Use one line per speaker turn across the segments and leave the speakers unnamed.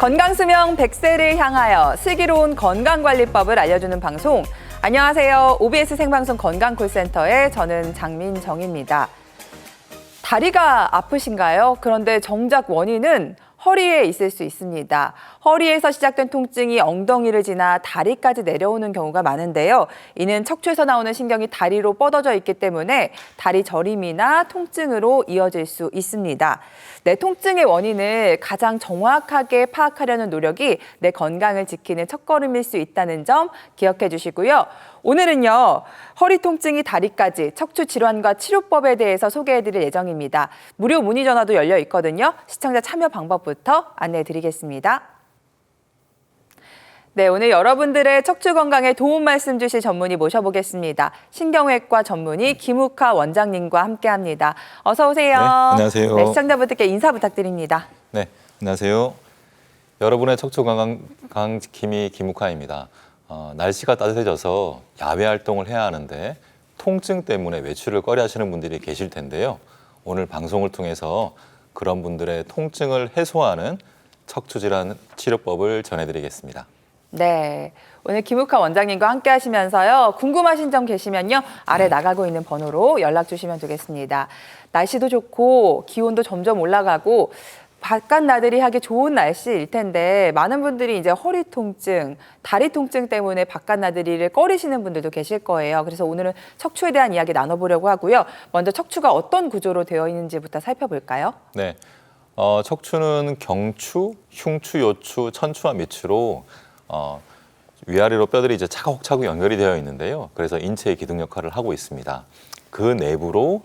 건강수명 100세를 향하여 슬기로운 건강관리법을 알려주는 방송. 안녕하세요. OBS 생방송 건강콜센터의 저는 장민정입니다. 다리가 아프신가요? 그런데 정작 원인은 허리에 있을 수 있습니다. 허리에서 시작된 통증이 엉덩이를 지나 다리까지 내려오는 경우가 많은데요. 이는 척추에서 나오는 신경이 다리로 뻗어져 있기 때문에 다리 저림이나 통증으로 이어질 수 있습니다. 내 통증의 원인을 가장 정확하게 파악하려는 노력이 내 건강을 지키는 첫걸음일 수 있다는 점 기억해 주시고요. 오늘은요, 허리 통증이 다리까지 척추 질환과 치료법에 대해서 소개해 드릴 예정입니다. 무료 문의 전화도 열려 있거든요. 시청자 참여 방법부터 안내해 드리겠습니다. 네, 오늘 여러분들의 척추 건강에 도움 말씀 주실 전문의 모셔보겠습니다. 신경외과 전문의 김욱하 원장님과 함께합니다. 어서 오세요.
네, 안녕하세요.
네, 시청자분들께 인사 부탁드립니다.
네, 안녕하세요. 여러분의 척추 건강 지킴이 김욱하입니다. 날씨가 따뜻해져서 야외 활동을 해야 하는데 통증 때문에 외출을 꺼려하시는 분들이 계실 텐데요. 오늘 방송을 통해서 그런 분들의 통증을 해소하는 척추질환 치료법을 전해드리겠습니다.
네, 오늘 김욱하 원장님과 함께 하시면서요. 궁금하신 점 계시면요. 아래 나가고 있는 번호로 연락 주시면 되겠습니다. 날씨도 좋고 기온도 점점 올라가고 바깥 나들이 하기 좋은 날씨일 텐데 많은 분들이 이제 허리 통증, 다리 통증 때문에 바깥 나들이를 꺼리시는 분들도 계실 거예요. 그래서 오늘은 척추에 대한 이야기 나눠보려고 하고요. 먼저 척추가 어떤 구조로 되어 있는지부터 살펴볼까요?
네, 척추는 경추, 흉추, 요추, 천추와 밑추로 위아래로 뼈들이 이제 차곡차곡 연결이 되어 있는데요. 그래서 인체의 기둥 역할을 하고 있습니다. 그 내부로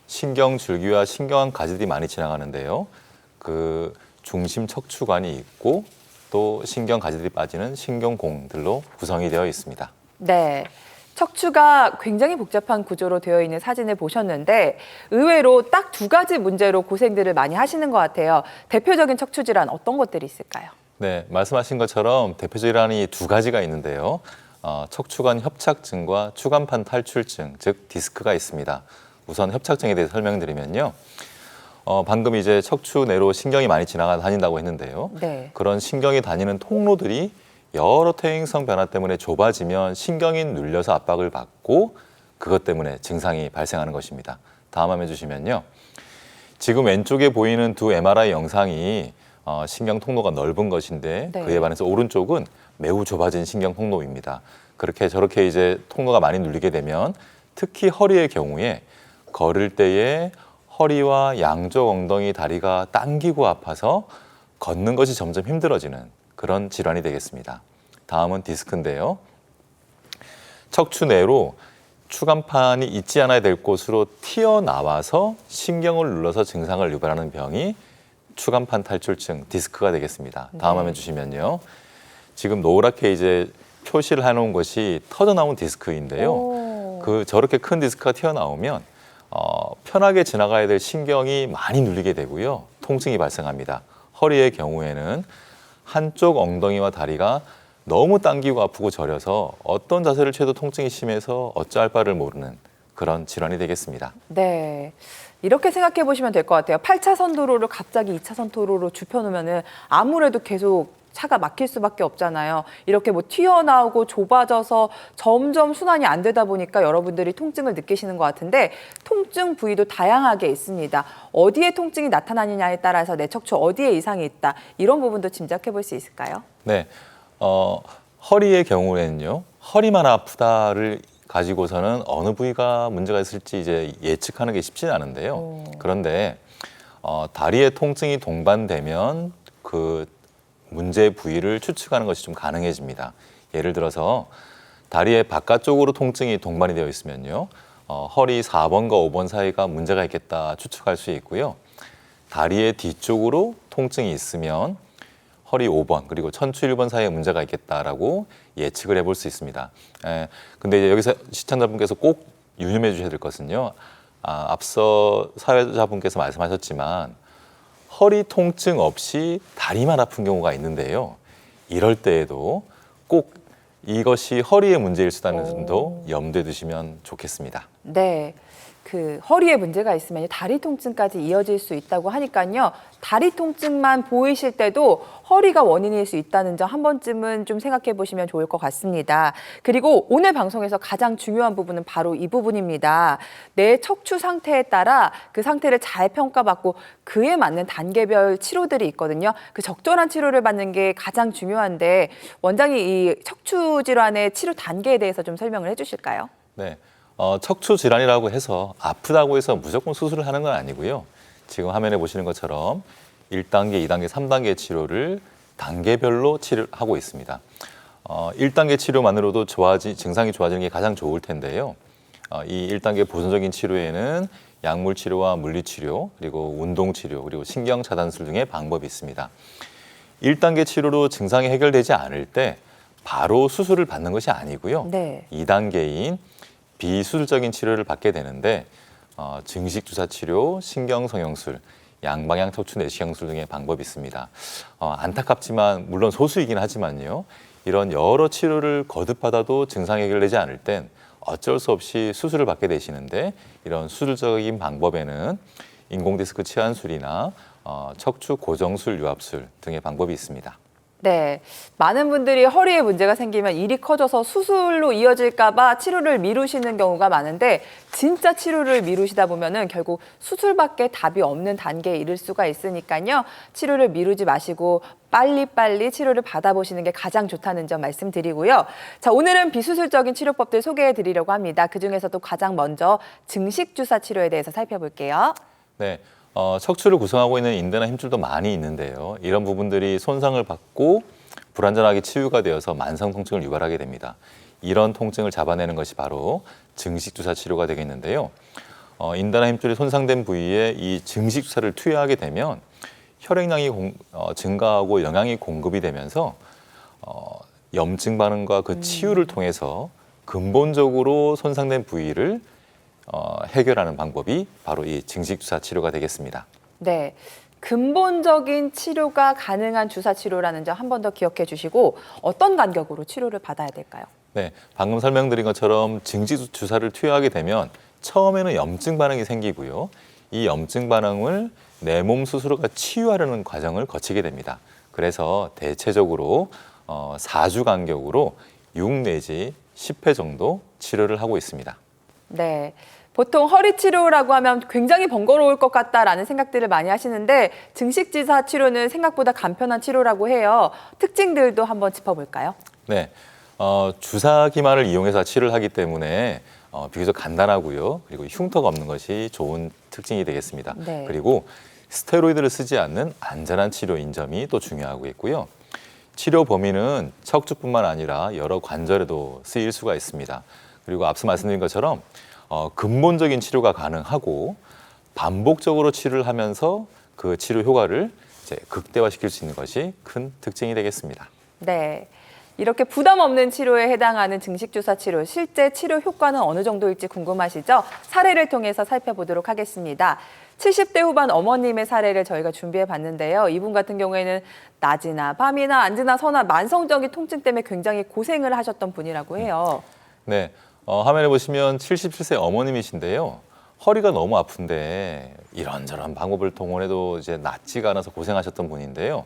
신경줄기와 신경한 가지들이 많이 지나가는데요. 그 중심 척추관이 있고 또 신경 가지들이 빠지는 신경공들로 구성이 되어 있습니다.
네. 척추가 굉장히 복잡한 구조로 되어 있는 사진을 보셨는데 의외로 딱 두 가지 문제로 고생들을 많이 하시는 것 같아요. 대표적인 척추 질환 어떤 것들이 있을까요?
네, 말씀하신 것처럼 대표 질환이 두 가지가 있는데요. 척추관 협착증과 추간판 탈출증, 즉 디스크가 있습니다. 우선 협착증에 대해서 설명드리면요. 방금 이제 척추 내로 신경이 많이 다닌다고 했는데요.
네.
그런 신경이 다니는 통로들이 여러 퇴행성 변화 때문에 좁아지면 신경이 눌려서 압박을 받고 그것 때문에 증상이 발생하는 것입니다. 다음 화면 주시면요. 지금 왼쪽에 보이는 두 MRI 영상이 신경 통로가 넓은 것인데
네.
그에 반해서 오른쪽은 매우 좁아진 신경 통로입니다. 저렇게 이제 통로가 많이 눌리게 되면 특히 허리의 경우에 걸을 때에 허리와 양쪽 엉덩이, 다리가 당기고 아파서 걷는 것이 점점 힘들어지는 그런 질환이 되겠습니다. 다음은 디스크인데요. 척추 내로 추간판이 있지 않아야 될 곳으로 튀어나와서 신경을 눌러서 증상을 유발하는 병이 추간판 탈출증, 디스크가 되겠습니다. 다음 화면 주시면요. 지금 노랗게 이제 표시를 해놓은 것이 터져나온 디스크인데요. 저렇게 큰 디스크가 튀어나오면 편하게 지나가야 될 신경이 많이 눌리게 되고요. 통증이 발생합니다. 허리의 경우에는 한쪽 엉덩이와 다리가 너무 당기고 아프고 저려서 어떤 자세를 취해도 통증이 심해서 어찌할 바를 모르는 그런 질환이 되겠습니다.
네. 이렇게 생각해 보시면 될 것 같아요. 8차선 도로를 갑자기 2차선 도로로 좁혀놓으면 아무래도 계속 차가 막힐 수밖에 없잖아요. 이렇게 뭐 튀어나오고 좁아져서 점점 순환이 안 되다 보니까 여러분들이 통증을 느끼시는 것 같은데 통증 부위도 다양하게 있습니다. 어디에 통증이 나타나느냐에 따라서 내 척추 어디에 이상이 있다. 이런 부분도 짐작해 볼 수 있을까요?
네, 허리의 경우에는요. 허리만 아프다를 가지고서는 어느 부위가 문제가 있을지 이제 예측하는 게 쉽지는 않은데요. 그런데 다리의 통증이 동반되면 그 문제 부위를 추측하는 것이 좀 가능해집니다. 예를 들어서 다리의 바깥쪽으로 통증이 동반이 되어 있으면요. 허리 4번과 5번 사이가 문제가 있겠다 추측할 수 있고요. 다리의 뒤쪽으로 통증이 있으면 허리 5번 그리고 천추 1번 사이에 문제가 있겠다라고 예측을 해볼 수 있습니다. 근데 이제 여기서 시청자분께서 꼭 유념해 주셔야 될 것은요. 앞서 사회자분께서 말씀하셨지만 허리 통증 없이 다리만 아픈 경우가 있는데요. 이럴 때에도 꼭 이것이 허리의 문제일 수도 있다는 점도 염두에 두시면 좋겠습니다.
네. 그 허리에 문제가 있으면 다리 통증까지 이어질 수 있다고 하니까요. 다리 통증만 보이실 때도 허리가 원인일 수 있다는 점 한 번쯤은 좀 생각해 보시면 좋을 것 같습니다. 그리고 오늘 방송에서 가장 중요한 부분은 바로 이 부분입니다. 내 척추 상태에 따라 그 상태를 잘 평가받고 그에 맞는 단계별 치료들이 있거든요. 그 적절한 치료를 받는 게 가장 중요한데 원장이 이 척추 질환의 치료 단계에 대해서 좀 설명을 해주실까요?
네. 척추 질환이라고 해서 아프다고 해서 무조건 수술을 하는 건 아니고요. 지금 화면에 보시는 것처럼 1단계, 2단계, 3단계 치료를 단계별로 치료하고 있습니다. 1단계 치료만으로도 증상이 좋아지는 게 가장 좋을 텐데요. 이 1단계 보존적인 치료에는 약물 치료와 물리 치료, 그리고 운동 치료, 그리고 신경 차단술 등의 방법이 있습니다. 1단계 치료로 증상이 해결되지 않을 때 바로 수술을 받는 것이 아니고요.
네.
2단계인 비수술적인 치료를 받게 되는데 증식 주사 치료, 신경 성형술, 양방향 척추 내시경술 등의 방법이 있습니다. 안타깝지만 물론 소수이긴 하지만요. 이런 여러 치료를 거듭받아도 증상이 해결되지 않을 땐 어쩔 수 없이 수술을 받게 되시는데 이런 수술적인 방법에는 인공디스크 치환술이나 척추 고정술, 유압술 등의 방법이 있습니다.
네, 많은 분들이 허리에 문제가 생기면 일이 커져서 수술로 이어질까 봐 치료를 미루시는 경우가 많은데 진짜 치료를 미루시다 보면은 결국 수술밖에 답이 없는 단계에 이를 수가 있으니까요. 치료를 미루지 마시고 빨리빨리 치료를 받아보시는 게 가장 좋다는 점 말씀드리고요. 자, 오늘은 비수술적인 치료법들 소개해 드리려고 합니다. 그중에서도 가장 먼저 증식주사 치료에 대해서 살펴볼게요.
네. 척추를 구성하고 있는 인대나 힘줄도 많이 있는데요. 이런 부분들이 손상을 받고 불완전하게 치유가 되어서 만성 통증을 유발하게 됩니다. 이런 통증을 잡아내는 것이 바로 증식주사 치료가 되겠는데요. 인대나 힘줄이 손상된 부위에 이 증식주사를 투여하게 되면 혈액량이 증가하고 영양이 공급이 되면서 염증 반응과 그 치유를 통해서 근본적으로 손상된 부위를 해결하는 방법이 바로 이 증식주사 치료가 되겠습니다.
네, 근본적인 치료가 가능한 주사 치료라는 점 한 번 더 기억해 주시고 어떤 간격으로 치료를 받아야 될까요?
네, 방금 설명드린 것처럼 증식주사를 투여하게 되면 처음에는 염증 반응이 생기고요. 이 염증 반응을 내 몸 스스로가 치유하려는 과정을 거치게 됩니다. 그래서 대체적으로 4주 간격으로 6 내지 10회 정도 치료를 하고 있습니다.
네. 보통 허리 치료라고 하면 굉장히 번거로울 것 같다라는 생각들을 많이 하시는데 증식주사 치료는 생각보다 간편한 치료라고 해요. 특징들도 한번 짚어볼까요?
네, 주사 기만을 이용해서 치료를 하기 때문에 비교적 간단하고요. 그리고 흉터가 없는 것이 좋은 특징이 되겠습니다.
네.
그리고 스테로이드를 쓰지 않는 안전한 치료인 점이 또 중요하고 있고요. 치료 범위는 척추뿐만 아니라 여러 관절에도 쓰일 수가 있습니다. 그리고 앞서 말씀드린 것처럼 근본적인 치료가 가능하고 반복적으로 치료를 하면서 그 치료 효과를 이제 극대화시킬 수 있는 것이 큰 특징이 되겠습니다.
네. 이렇게 부담 없는 치료에 해당하는 증식주사 치료, 실제 치료 효과는 어느 정도일지 궁금하시죠? 사례를 통해서 살펴보도록 하겠습니다. 70대 후반 어머님의 사례를 저희가 준비해 봤는데요. 이분 같은 경우에는 낮이나 밤이나 앉으나 서나 만성적인 통증 때문에 굉장히 고생을 하셨던 분이라고 해요.
네, 화면에 보시면 77세 어머님이신데요. 허리가 너무 아픈데 이런저런 방법을 동원해도 이제 낫지가 않아서 고생하셨던 분인데요.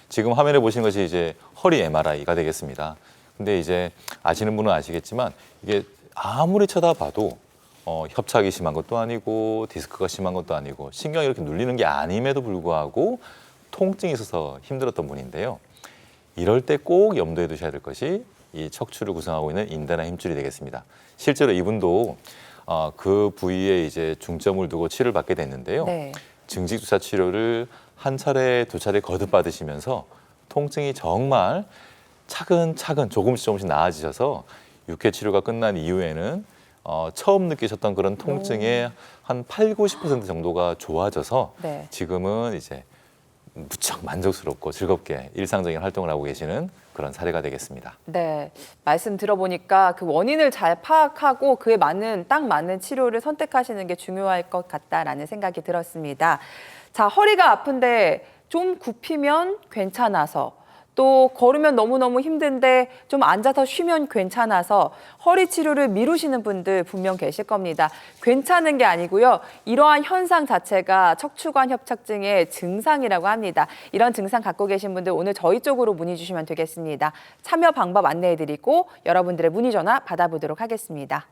지금 화면에 보시는 것이 이제 허리 MRI가 되겠습니다. 근데 이제 아시는 분은 아시겠지만 이게 아무리 쳐다봐도 협착이 심한 것도 아니고 디스크가 심한 것도 아니고 신경이 이렇게 눌리는 게 아님에도 불구하고 통증이 있어서 힘들었던 분인데요. 이럴 때 꼭 염두에 두셔야 될 것이 이 척추를 구성하고 있는 인대나 힘줄이 되겠습니다. 실제로 이분도 그 부위에 이제 중점을 두고 치료를 받게 됐는데요.
네.
증식주사 치료를 한 차례, 두 차례 거듭 받으시면서 통증이 정말 차근차근 조금씩 나아지셔서 6회 치료가 끝난 이후에는 처음 느끼셨던 그런 통증의 한 80~90% 정도가 좋아져서
네.
지금은 이제 무척 만족스럽고 즐겁게 일상적인 활동을 하고 계시는 그런 사례가 되겠습니다.
네, 말씀 들어보니까 그 원인을 잘 파악하고 그에 딱 맞는 치료를 선택하시는 게 중요할 것 같다라는 생각이 들었습니다. 자, 허리가 아픈데 좀 굽히면 괜찮아서 또 걸으면 너무너무 힘든데 좀 앉아서 쉬면 괜찮아서 허리 치료를 미루시는 분들 분명 계실 겁니다. 괜찮은 게 아니고요. 이러한 현상 자체가 척추관 협착증의 증상이라고 합니다. 이런 증상 갖고 계신 분들 오늘 저희 쪽으로 문의 주시면 되겠습니다. 참여 방법 안내해드리고 여러분들의 문의 전화 받아보도록 하겠습니다.